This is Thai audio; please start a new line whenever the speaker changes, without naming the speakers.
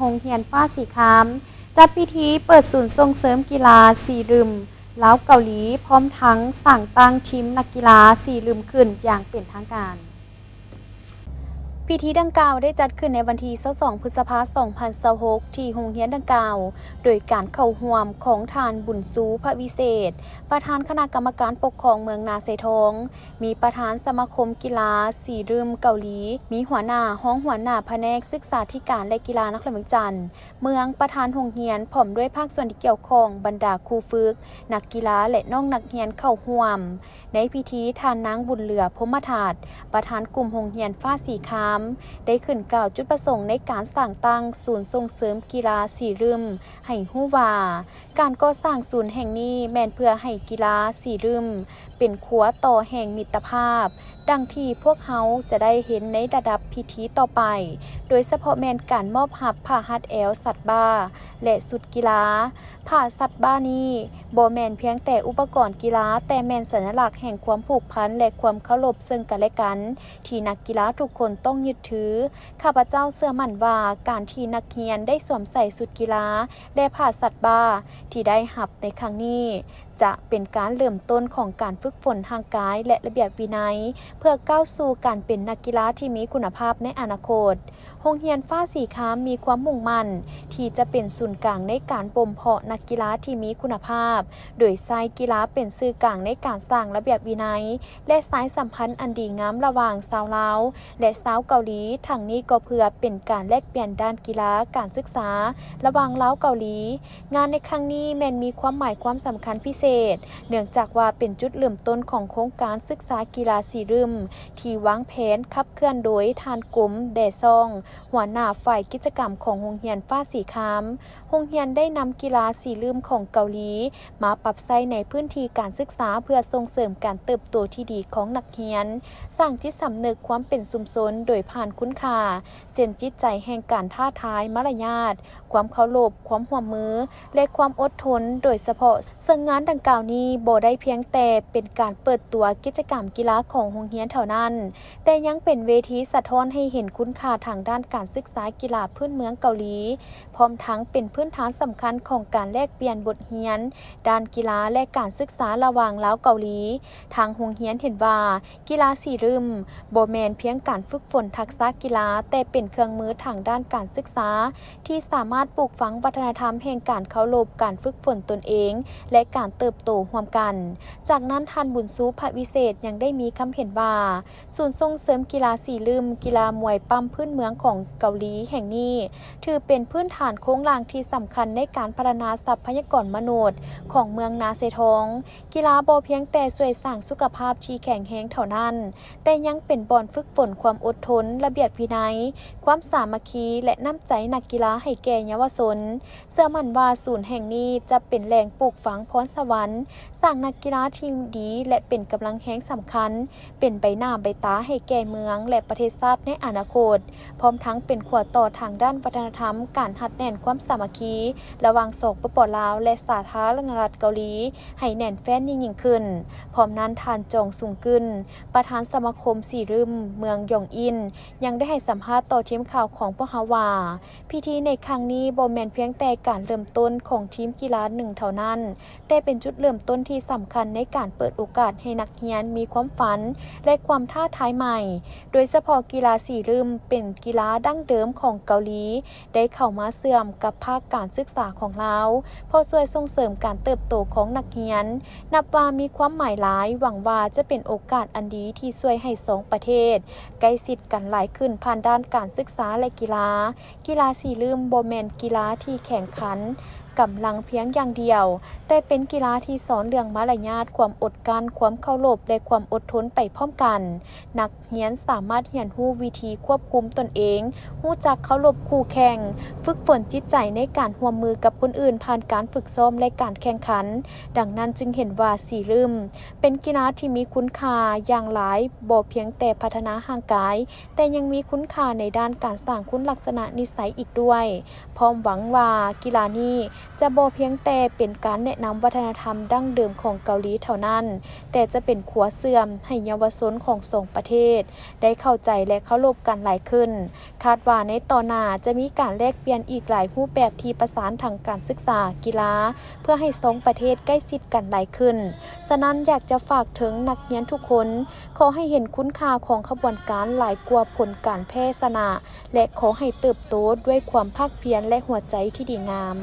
โรงเรียนฟ้าสีครามจัดพิธีเปิดศูนย์ส่งเสริมกีฬาสีรึมล้าวเกาหลีพร้อมทั้งสั่งตั้งทีมนักกีฬาสีรึมขึ้นอย่างเป็นทางการพิธีดังกล่าวได้จัดขึ้นในวันที่22 พฤษภาคม 2026 ที่โรงเรียนดังกล่าวโดยการเข้าร่วมของทานบุญซูพระวิเศษประธานคณะกรรมการปกครองเมืองนาเซทองมีประธานสมาคมกีฬาสีรึมเกาหลีมีหัวหน้าห้องหัวหน้าแผนกศึกษาธิการและกีฬานครหลวงจันทร์เมืองประธานโรงเรียนพร้อมด้วยภาคส่วนที่เกี่ยวข้องบรรดาครูฝึกนักกีฬาและน้องนักเรียนเข้าร่วมในพิธีทานนางบุญเหลือพรหมธาตุประธานกลุ่มโรงเรียนฟ้าสีครามได้ขึ้นกล่าวจุดประสงค์ในการสร้างตั้งศูนย์ส่งเสริมกีฬาสีรึมให้ฮู้ว่าการก่อสร้างศูนย์แห่งนี้แม่นเพื่อให้กีฬาสีรึมเป็นขัวต่อแห่งมิตรภาพดังที่พวกเขาจะได้เห็นในระดับพิธีต่อไปโดยเฉพาะแม่นการมอบหับผ้าฮัดแอลสัตว์บ้าและสุดกีฬาผ้าสัตว์บ้านี้บ่แม่นเพียงแต่อุปกรณ์กีฬาแต่แม่นสัญลักษณ์แห่งความผูกพันและความเคารพซึ่งกันและกันที่นักกีฬาทุกคนต้องยึดถือข้าพเจ้าเชื่อมั่นว่าการที่นักเรียนได้สวมใส่ชุดกีฬาและผ้าสัตว์บ้าที่ได้หับในครั้งนี้จะเป็นการเริ่มต้นของการฝึกฝนทางกายและระเบียบวินัยเพื่อก้าวสู่การเป็นนักกีฬาที่มีคุณภาพในอนาคตโรงเรียนฟ้าสีครามมีความมุ่งมั่นที่จะเป็นศูนย์กลางในการบ่มเพาะนักกีฬาที่มีคุณภาพโดยใช้กีฬาเป็นสื่อกลางในการสร้างระเบียบวินัยและสายสัมพันธ์อันดีงามระหว่างชาวลาวและชาวเกาหลีทั้งนี้ก็เพื่อเป็นการแลกเปลี่ยนด้านกีฬาการศึกษาระหว่างลาวเกาหลีงานในครั้งนี้แม้นมีความหมายความสำคัญพิเศษเนื่องจากว่าเป็นจุดเริ่มต้นของโครงการศึกษากีฬาสีรึมที่วางแผนขับเคลื่อนโดยทานกลมแดซองหัวหน้าฝ่ายกิจกรรมของโรงเรียนฟ้าสีครามโรงเรียนได้นำกีฬาสีรึมของเกาหลีมาปรับใช้ในพื้นที่การศึกษาเพื่อส่งเสริมการเติบโตที่ดีของนักเรียนสร้างจิตสำนึกความเป็นชุมชนโดยผ่านคุณค่าเส้นจิตใจแห่งการท้าทายมารยาทความเคารพความร่วมมือและความอดทนโดยเฉพาะซึ่งงานดังกล่าวนี้บ่ได้เพียงแต่เป็นการเปิดตัวกิจกรรมกีฬาของโรงเรียนเท่านั้นแต่ยังเป็นเวทีสะท้อนให้เห็นคุณค่าทางด้านการศึกษากีฬาพื้นเมืองเกาหลีพร้อมทั้งเป็นพื้นฐานสำคัญของการแลกเปลี่ยนบทเรียนด้านกีฬาและการศึกษาระหว่างลาวเกาหลีทางโรงเรียนเห็นว่ากีฬาสีรึมบ่แม่นเพียงการฝึกฝนทักษะกีฬาแต่เป็นเครื่องมือทางด้านการศึกษาที่สามารถปลูกฝังวัฒนธรรมแห่งการเคารพการฝึกฝนตนเองและการเติบโตร่วมกันจากนั้นท่านบุญซูพระวิเศษยังได้มีคำเห็นว่าศูนย์ส่งเสริมกีฬาสีรึมกีฬามวยปั้มพื้นเมืองของเกาหลีแห่งนี้ถือเป็นพื้นฐานโครงหลังที่สำคัญในการพัฒนาทรัพยากรมนุษย์ของเมืองนาเซทองกีฬาบ่เพียงแต่ช่วยสร้างสุขภาพที่แข็งแรงเท่านั้นแต่ยังเป็นบ่อนฝึกฝนความอดทนระเบียบวินัยความสามัคคีและน้ำใจนักกีฬาให้แก่เยาวชนเชื่อมั่นว่าศูนย์แห่งนี้จะเป็นแหล่งปลูกฝังพรสวรรค์สร้างนักกีฬาที่ดีและเป็นกำลังแห่งสำคัญเป็นใบหน้าใบตาให้แก่เมืองและประเทศชาติในอนาคตพร้อมทั้งเป็นขวดต่อทางด้านวัฒนธรรมการหัดแน่นความสามัคคีระหว่างสปป.ลาวและสาธารณรัฐเกาหลีให้แน่นแฟ้นยิ่งขึ้นพร้อมนั้นทานจองซุงกึนประธานสมาคมสีรึมเมืองยองอินยังได้ให้สัมภาษณ์ต่อทีมข่าวของพวกเขาว่าพิธีในครั้งนี้บ่แม่นเพียงแต่การเริ่มต้นของทีมกีฬาหนึ่งเท่านั้นแต่เป็นจุดเริ่มต้นที่สำคัญในการเปิดโอกาสให้นักเรียนมีความฝันและความท้าทายใหม่โดยเฉพาะกีฬาสีรึมเป็นกีฬาดั้งเดิมของเกาหลีได้เข้ามาเสื่อมกับภาคการศึกษาของลาวเพราะช่วยส่งเสริมการเติบโตของนักเรียนนับว่ามีความหมายหลายหวังว่าจะเป็นโอกาสอันดีที่ช่วยให้สองประเทศใกล้ชิดกันหลายขึ้นผ่านด้านการศึกษาและกีฬาสีรึมบ่แม่นกีฬาที่แข่งขันกำลังเพียงอย่างเดียวแต่เป็นกีฬาที่สอนเรื่องมารยาทความอดกลั้นความเคารพและความอดทนไปพร้อมกันนักเรียนสามารถเรียนรู้วิธีควบคุมตนเองรู้จักเคารพคู่แข่งฝึกฝนจิตใจในการร่วมมือกับคนอื่นผ่านการฝึกซ้อมและการแข่งขันดังนั้นจึงเห็นว่าสีรึมเป็นกีฬาที่มีคุณค่าอย่างหลายบ่เพียงแต่พัฒนาร่างกายแต่ยังมีคุณค่าในด้านการสร้างคุณลักษณะนิสัยอีกด้วยพร้อมหวังว่ากีฬานี้ จะบ่เพียงแต่เป็นการแนะนำวัฒนธรรมดั้งเดิมของเกาหลีเท่านั้น แต่จะเป็นขัวเสื่อมให้เยาวชนของสองประเทศ ได้เข้าใจและเคารพกันหลายขึ้น คาดว่าในต่อหน้าจะมีการแลกเปลี่ยนอีกหลายรูปแบบที่ประสานทางการศึกษากีฬาเพื่อให้สองประเทศใกล้ชิดกันหลายขึ้นฉะนั้นอยากจะฝากถึงนักเรียนทุกคนขอให้เห็นคุณค่าของขบวนการหลายกว่าผลการแพ้ชนะและขอให้เติบโตด้วยความภาคเพียรและหัวใจที่ดีงาม